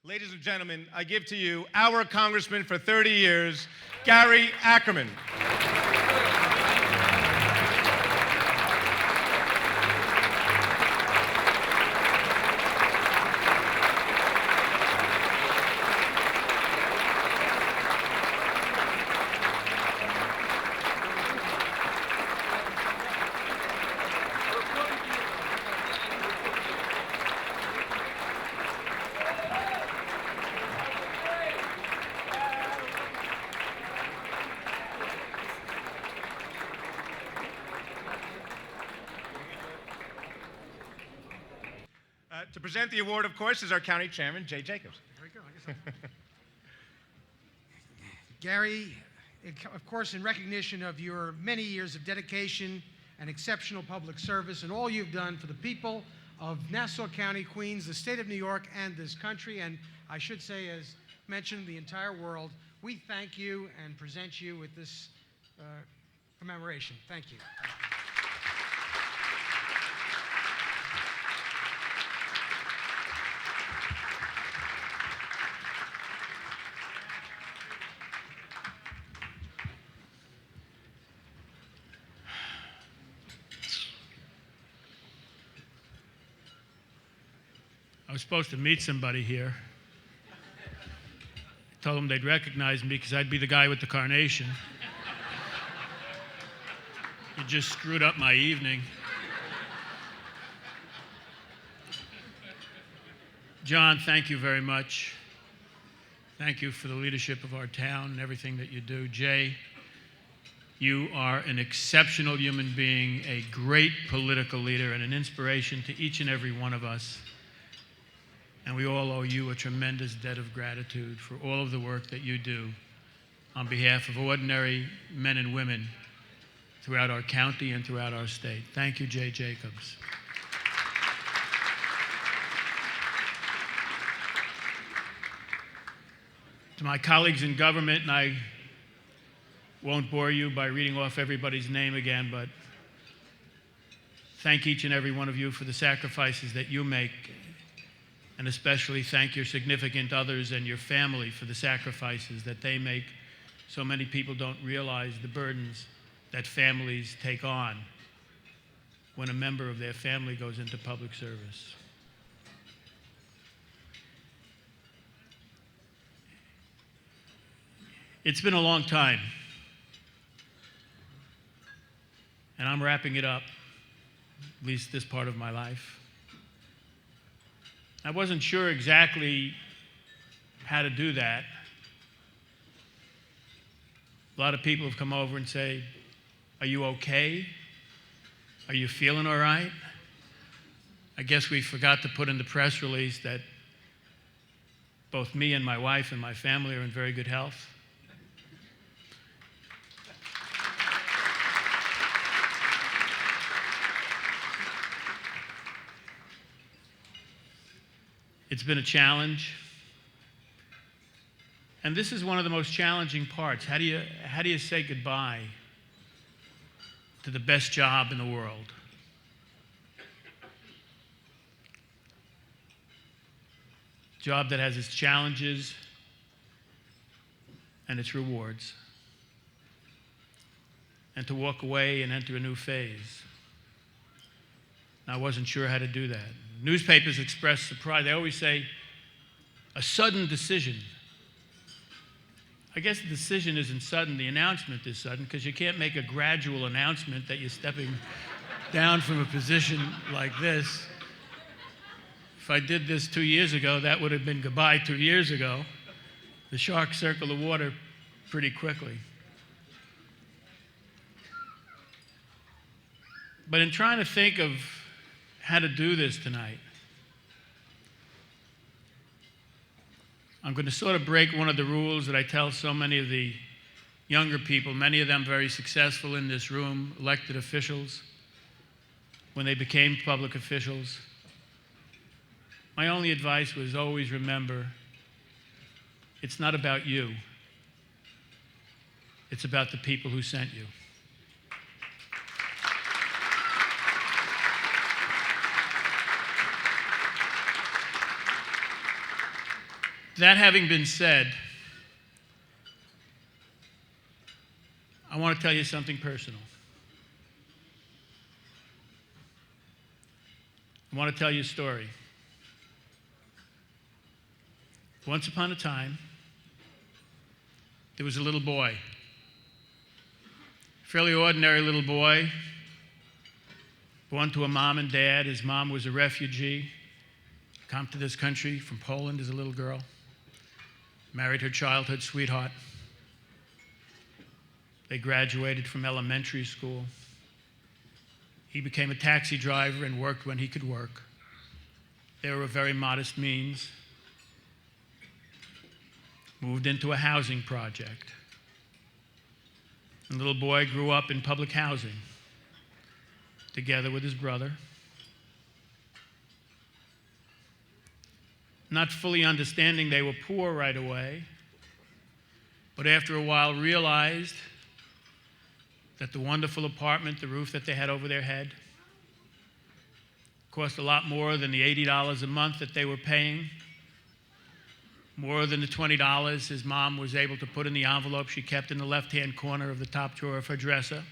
Ladies and gentlemen, I give to you our Congressman for 30 years, Gary Ackerman. To present the award, of course, is our County Chairman, Jay Jacobs. There we go. Gary, of course, in recognition of your many years of dedication and exceptional public service and all you've done for the people of Nassau County, Queens, the state of New York, and this country, and I should say, as mentioned, the entire world, we thank you and present you with this commemoration. Thank you. I was supposed to meet somebody here. I told them they'd recognize me because I'd be the guy with the carnation. You just screwed up my evening. John, thank you very much. Thank you for the leadership of our town and everything that you do. Jay, you are an exceptional human being, a great political leader, and an inspiration to each and every one of us. And we all owe you a tremendous debt of gratitude for all of the work that you do on behalf of ordinary men and women throughout our county and throughout our state. Thank you, Jay Jacobs. To my colleagues in government, and I won't bore you by reading off everybody's name again, but thank each and every one of you for the sacrifices that you make. And especially thank your significant others and your family for the sacrifices that they make. So many people don't realize the burdens that families take on when a member of their family goes into public service. It's been a long time, and I'm wrapping it up, at least this part of my life. I wasn't sure exactly how to do that. A lot of people have come over and say, "Are you okay? Are you feeling all right?" I guess we forgot to put in the press release that both me and my wife and my family are in very good health. It's been a challenge. And this is one of the most challenging parts. How do you say goodbye to the best job in the world? Job that has its challenges and its rewards. And to walk away and enter a new phase. I wasn't sure how to do that. Newspapers express surprise. They always say, a sudden decision. I guess the decision isn't sudden, the announcement is sudden, because you can't make a gradual announcement that you're stepping down from a position like this. If I did this 2 years ago, that would have been goodbye 2 years ago. The sharks circle the water pretty quickly. But in trying to think of how to do this tonight, I'm going to sort of break one of the rules that I tell so many of the younger people, many of them very successful in this room, elected officials, when they became public officials. My only advice was always remember, it's not about you. It's about the people who sent you. That having been said, I want to tell you something personal. I want to tell you a story. Once upon a time, there was a little boy, a fairly ordinary little boy, born to a mom and dad. His mom was a refugee, come to this country from Poland as a little girl, married her childhood sweetheart. They graduated from elementary school. He became a taxi driver and worked when he could work. They were of very modest means. Moved into a housing project. The little boy grew up in public housing together with his brother. Not fully understanding they were poor right away, but after a while realized that the wonderful apartment, the roof that they had over their head, cost a lot more than the $80 a month that they were paying, more than the $20 his mom was able to put in the envelope she kept in the left-hand corner of the top drawer of her dresser.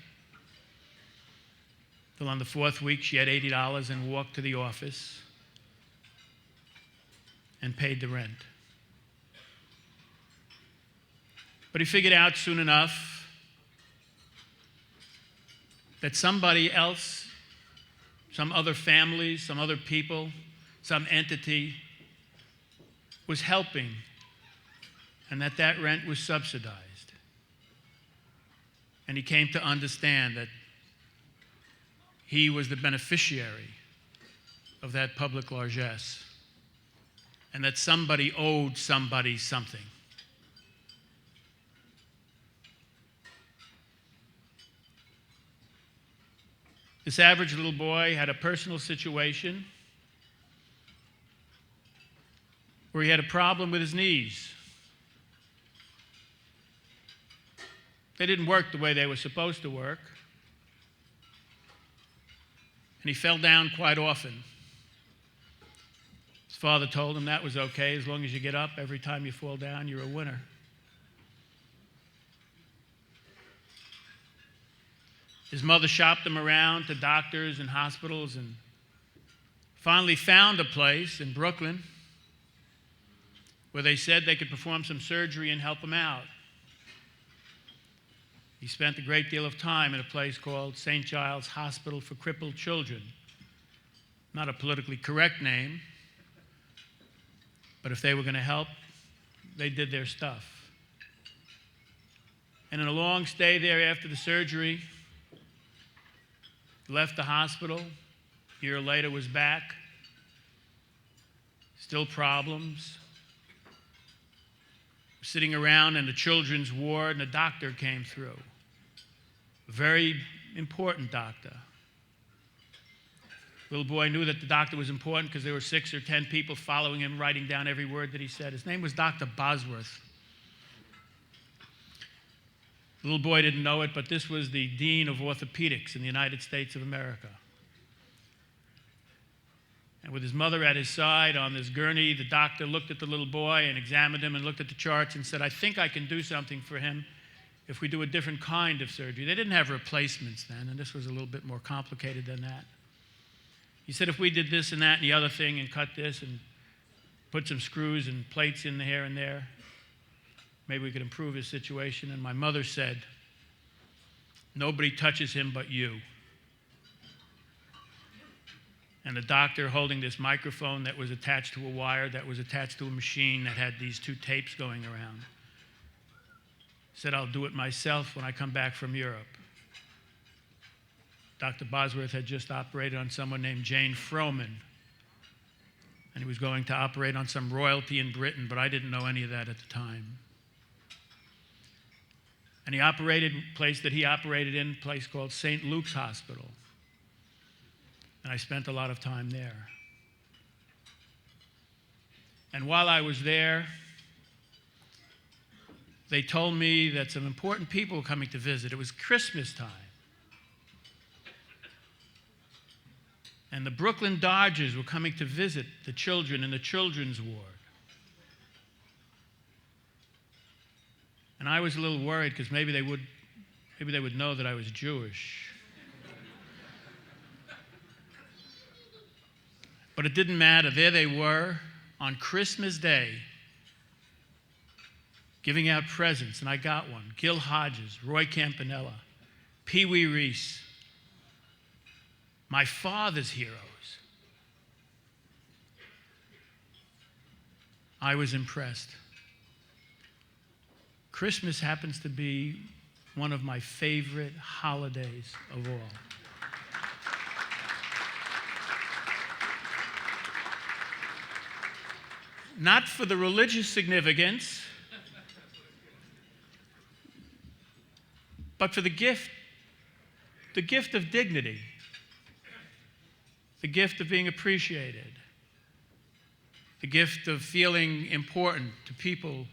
Till on the fourth week, she had $80 and walked to the office and paid the rent. But he figured out soon enough that somebody else, some other family, some other people, some entity was helping, and that rent was subsidized. And he came to understand that he was the beneficiary of that public largesse, and that somebody owed somebody something. This average little boy had a personal situation where he had a problem with his knees. They didn't work the way they were supposed to work. And he fell down quite often. His father told him that was okay, as long as you get up every time you fall down, you're a winner. His mother shopped him around to doctors and hospitals and finally found a place in Brooklyn where they said they could perform some surgery and help him out. He spent a great deal of time in a place called St. Giles Hospital for Crippled Children. Not a politically correct name, but if they were going to help, they did their stuff. And in a long stay there after the surgery, left the hospital, a year later was back, still problems. Sitting around in the children's ward, and a doctor came through. A very important doctor. Little boy knew that the doctor was important because there were 6 or 10 people following him, writing down every word that he said. His name was Dr. Bosworth. The little boy didn't know it, but this was the dean of orthopedics in the United States of America. And with his mother at his side on this gurney, the doctor looked at the little boy and examined him and looked at the charts and said, I think I can do something for him if we do a different kind of surgery. They didn't have replacements then, and this was a little bit more complicated than that. He said, if we did this and that and the other thing and cut this and put some screws and plates in here and there, maybe we could improve his situation. And my mother said, nobody touches him but you. And the doctor, holding this microphone that was attached to a wire that was attached to a machine that had these 2 tapes going around, said, I'll do it myself when I come back from Europe. Dr. Bosworth had just operated on someone named Jane Froman, and he was going to operate on some royalty in Britain, but I didn't know any of that at the time. And he operated in a place that he operated in, a place called St. Luke's Hospital. And I spent a lot of time there. And while I was there, they told me that some important people were coming to visit. It was Christmas time. And the Brooklyn Dodgers were coming to visit the children in the children's ward. And I was a little worried because maybe they would know that I was Jewish. But it didn't matter. There they were on Christmas Day giving out presents, and I got one. Gil Hodges, Roy Campanella, Pee Wee Reese, my father's heroes. I was impressed. Christmas happens to be one of my favorite holidays of all. Not for the religious significance, but for the gift of dignity, the gift of being appreciated, the gift of feeling important to people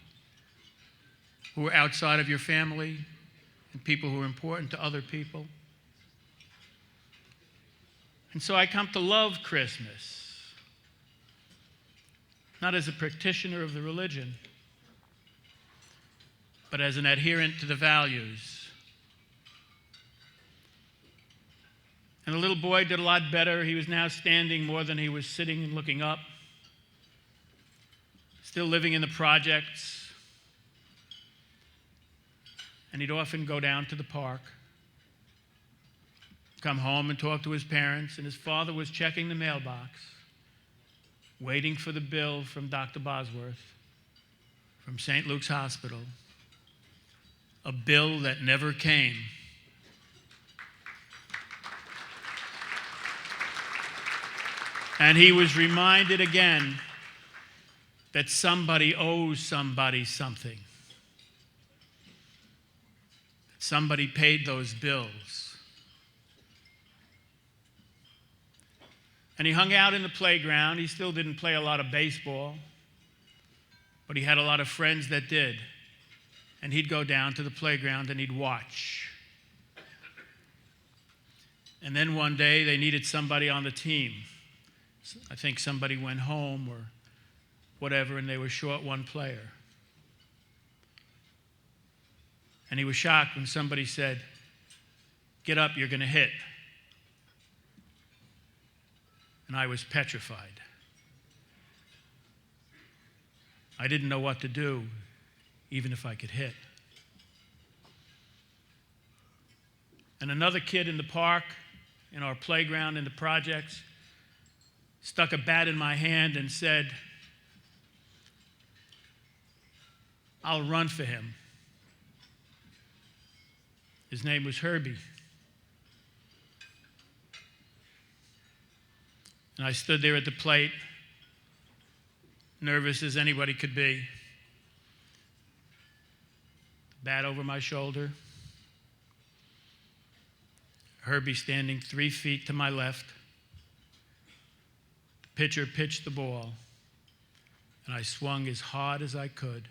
who are outside of your family and people who are important to other people. And so I come to love Christmas, not as a practitioner of the religion, but as an adherent to the values. And the little boy did a lot better. He was now standing more than he was sitting and looking up. Still living in the projects. And he'd often go down to the park, come home and talk to his parents, and his father was checking the mailbox, waiting for the bill from Dr. Bosworth from St. Luke's Hospital, a bill that never came. And he was reminded again that somebody owes somebody something. That somebody paid those bills. And he hung out in the playground. He still didn't play a lot of baseball, but he had a lot of friends that did. And he'd go down to the playground and he'd watch. And then one day they needed somebody on the team. I think somebody went home or whatever, and they were short one player. And he was shocked when somebody said, "Get up, you're going to hit." And I was petrified. I didn't know what to do, even if I could hit. And another kid in the park, in our playground, in the projects, stuck a bat in my hand and said, "I'll run for him." His name was Herbie. And I stood there at the plate, nervous as anybody could be. Bat over my shoulder. Herbie standing 3 feet to my left. The pitcher pitched the ball, and I swung as hard as I could.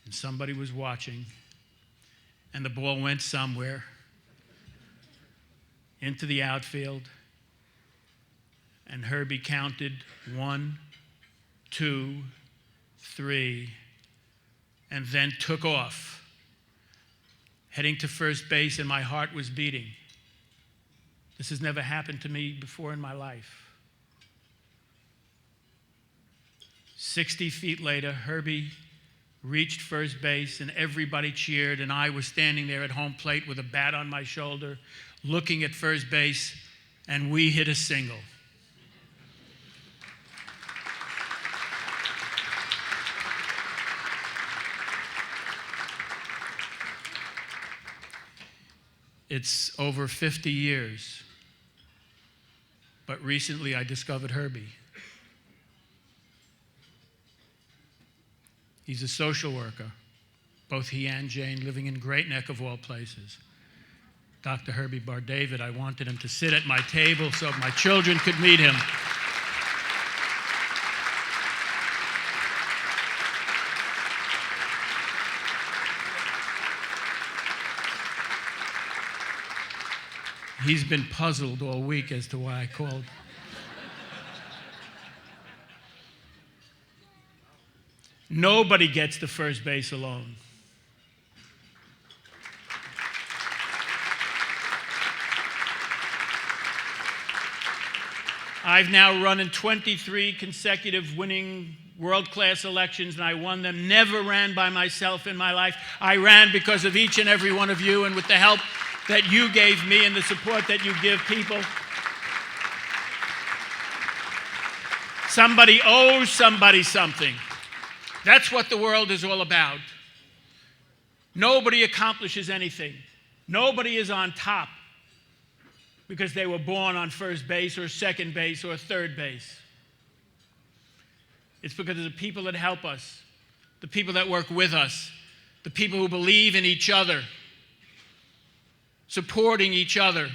And somebody was watching, and the ball went somewhere into the outfield. And Herbie counted 1, 2, 3, and then took off, heading to first base, and my heart was beating. This has never happened to me before in my life. 60 feet later, Herbie reached first base, and everybody cheered, and I was standing there at home plate with a bat on my shoulder, looking at first base, and we hit a single. It's over 50 years, but recently I discovered Herbie. He's a social worker, both he and Jane living in Great Neck of all places. Dr. Herbie Bar-David, I wanted him to sit at my table so my children could meet him. He's been puzzled all week as to why I called. Nobody gets to first base alone. I've now run in 23 consecutive winning world-class elections, and I won them. Never ran by myself in my life. I ran because of each and every one of you, and with the help that you gave me and the support that you give people. Somebody owes somebody something. That's what the world is all about. Nobody accomplishes anything. Nobody is on top because they were born on first base or second base or third base. It's because of the people that help us, the people that work with us, the people who believe in each other, supporting each other.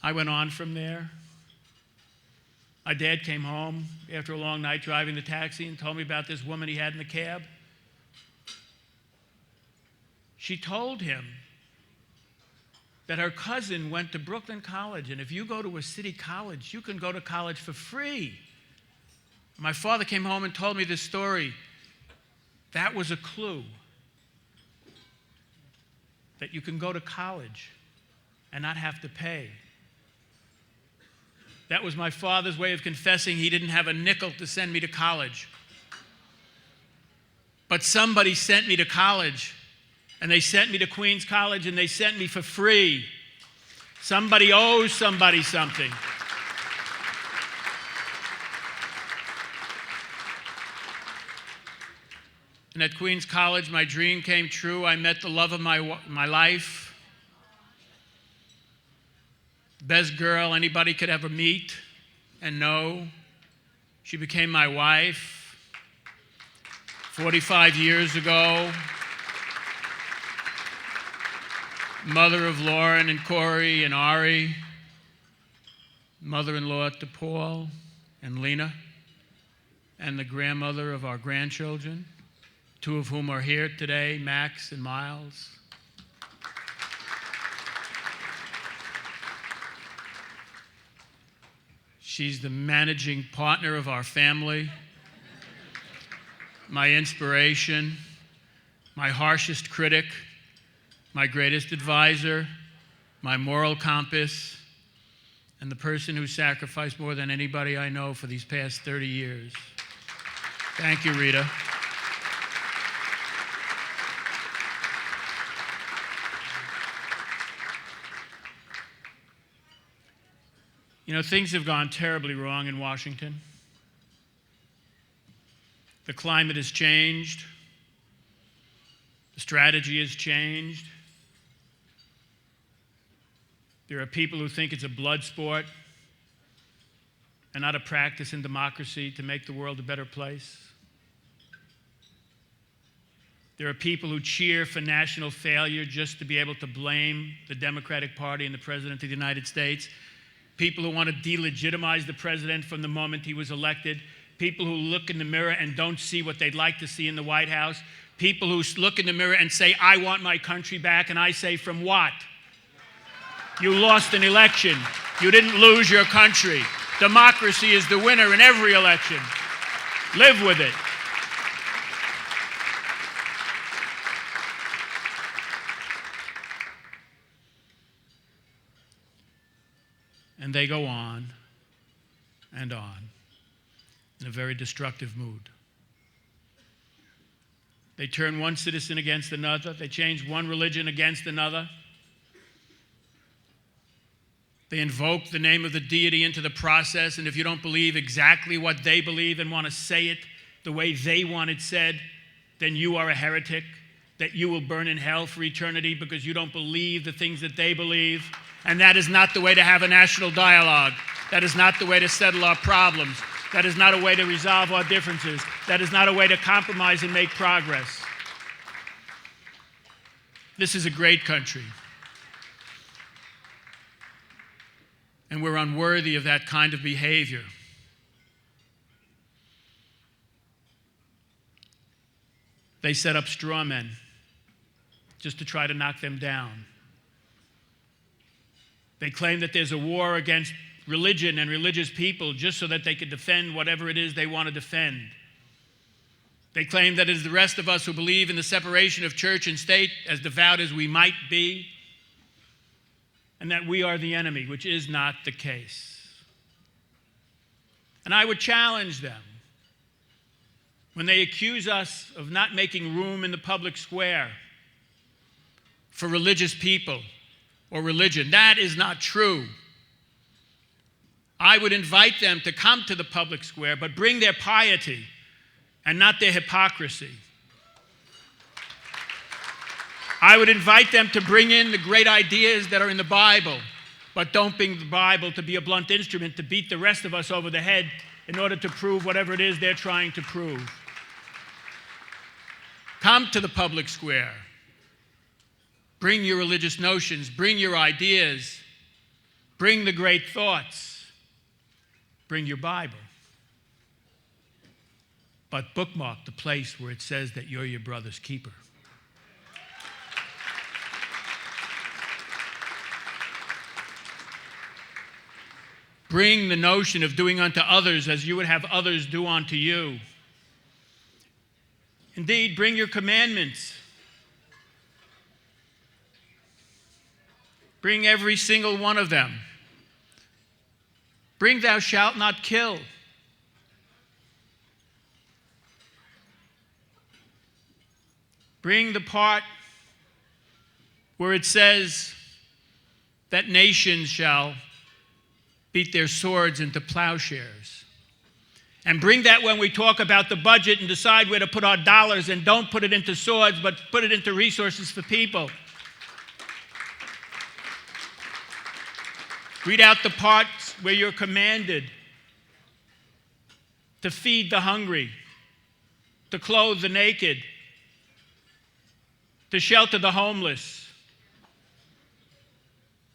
I went on from there. My dad came home after a long night driving the taxi and told me about this woman he had in the cab. She told him that her cousin went to Brooklyn College, and if you go to a city college, you can go to college for free. My father came home and told me this story. That was a clue that you can go to college and not have to pay. That was my father's way of confessing he didn't have a nickel to send me to college. But somebody sent me to college, and they sent me to Queens College, and they sent me for free. Somebody owes somebody something. And at Queens College, my dream came true. I met the love of my life. Best girl anybody could ever meet and know. She became my wife 45 years ago. Mother of Lauren and Corey and Ari. Mother-in-law to Paul and Lena. And the grandmother of our grandchildren, two of whom are here today, Max and Miles. She's the managing partner of our family, my inspiration, my harshest critic, my greatest advisor, my moral compass, and the person who sacrificed more than anybody I know for these past 30 years. Thank you, Rita. You know, things have gone terribly wrong in Washington. The climate has changed. The strategy has changed. There are people who think it's a blood sport and not a practice in democracy to make the world a better place. There are people who cheer for national failure just to be able to blame the Democratic Party and the President of the United States. People who want to delegitimize the president from the moment he was elected. People who look in the mirror and don't see what they'd like to see in the White House. People who look in the mirror and say, I want my country back, and I say, from what? You lost an election. You didn't lose your country. Democracy is the winner in every election. Live with it. And they go on and on in a very destructive mood. They turn one citizen against another. They change one religion against another. They invoke the name of the deity into the process, and if you don't believe exactly what they believe and want to say it the way they want it said, then you are a heretic, that you will burn in hell for eternity because you don't believe the things that they believe. And that is not the way to have a national dialogue. That is not the way to settle our problems. That is not a way to resolve our differences. That is not a way to compromise and make progress. This is a great country. And we're unworthy of that kind of behavior. They set up straw men just to try to knock them down. They claim that there's a war against religion and religious people just so that they could defend whatever it is they want to defend. They claim that it is the rest of us who believe in the separation of church and state, as devout as we might be, and that we are the enemy, which is not the case. And I would challenge them when they accuse us of not making room in the public square for religious people or religion. That is not true. I would invite them to come to the public square, but bring their piety and not their hypocrisy. I would invite them to bring in the great ideas that are in the Bible, but don't bring the Bible to be a blunt instrument to beat the rest of us over the head in order to prove whatever it is they're trying to prove. Come to the public square. Bring your religious notions, bring your ideas, bring the great thoughts, bring your Bible. But bookmark the place where it says that you're your brother's keeper. Bring the notion of doing unto others as you would have others do unto you. Indeed, bring your commandments. Bring every single one of them. Bring thou shalt not kill. Bring the part where it says that nations shall beat their swords into plowshares. And bring that when we talk about the budget and decide where to put our dollars, and don't put it into swords, but put it into resources for people. Read out the parts where you're commanded to feed the hungry, to clothe the naked, to shelter the homeless,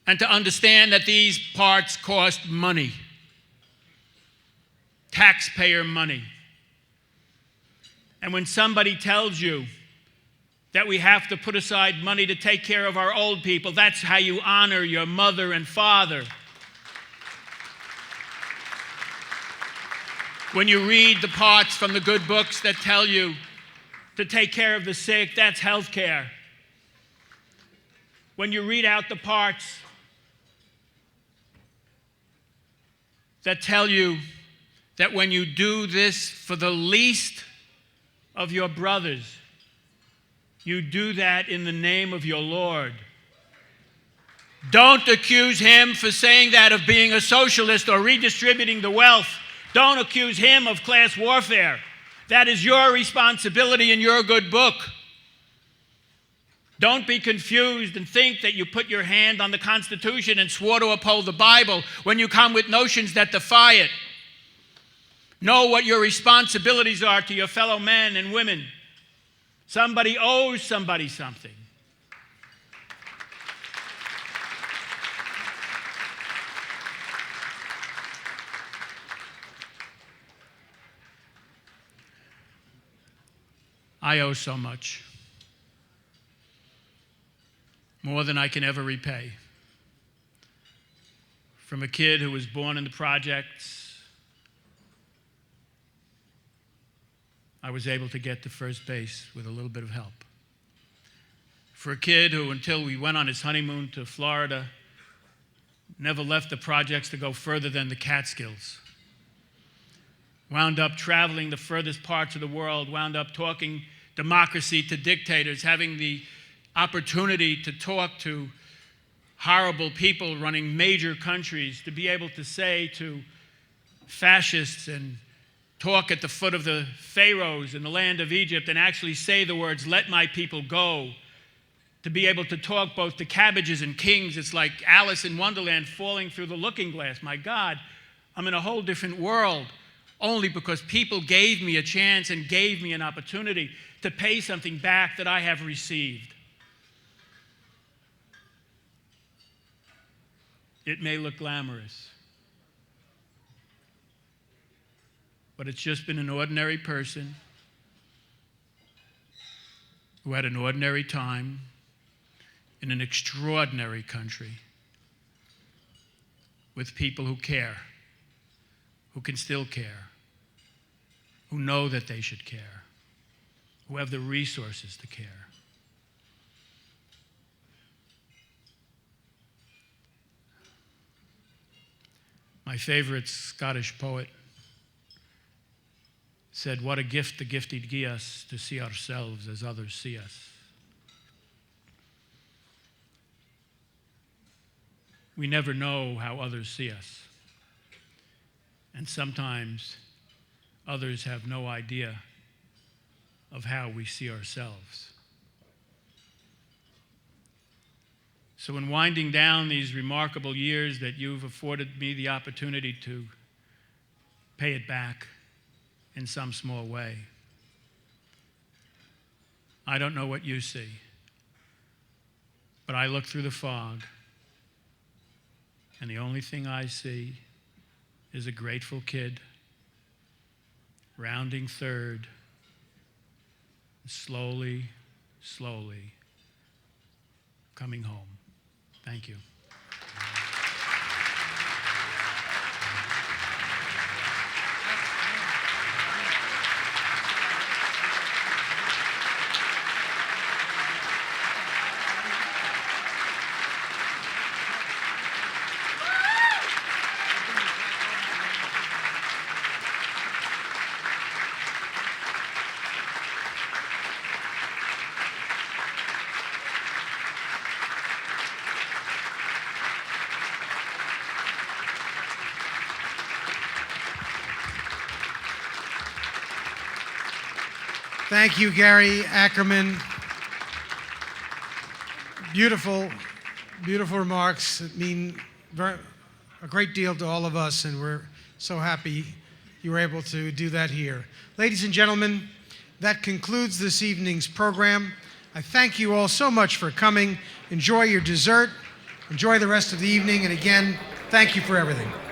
and to understand that these parts cost money, taxpayer money. And when somebody tells you that we have to put aside money to take care of our old people, that's how you honor your mother and father. When you read the parts from the good books that tell you to take care of the sick, that's health care. When you read out the parts that tell you that when you do this for the least of your brothers, you do that in the name of your Lord. Don't accuse him for saying that of being a socialist or redistributing the wealth. Don't accuse him of class warfare. That is your responsibility in your good book. Don't be confused and think that you put your hand on the Constitution and swore to uphold the Bible when you come with notions that defy it. Know what your responsibilities are to your fellow men and women. Somebody owes somebody something. I owe so much, more than I can ever repay. From a kid who was born in the projects, I was able to get to first base with a little bit of help. For a kid who, until we went on his honeymoon to Florida, never left the projects to go further than the Catskills. Wound up traveling the furthest parts of the world, wound up talking democracy to dictators, having the opportunity to talk to horrible people running major countries, to be able to say to fascists and talk at the foot of the pharaohs in the land of Egypt and actually say the words, "Let my people go," to be able to talk both to cabbages and kings. It's like Alice in Wonderland falling through the looking glass. My God, I'm in a whole different world, only because people gave me a chance and gave me an opportunity to pay something back that I have received. It may look glamorous, but it's just been an ordinary person who had an ordinary time in an extraordinary country with people who care, who can still care, who know that they should care, who have the resources to care. My favorite Scottish poet said, "What a gift the gifted gie us to see ourselves as others see us." We never know how others see us. And sometimes others have no idea of how we see ourselves. So in winding down these remarkable years that you've afforded me the opportunity to pay it back in some small way, I don't know what you see, but I look through the fog, and the only thing I see is a grateful kid rounding third, slowly, slowly coming home. Thank you. Thank you, Gary Ackerman. Beautiful, beautiful remarks that mean a great deal to all of us, and we're so happy you were able to do that here. Ladies and gentlemen, that concludes this evening's program. I thank you all so much for coming. Enjoy your dessert. Enjoy the rest of the evening. And again, thank you for everything.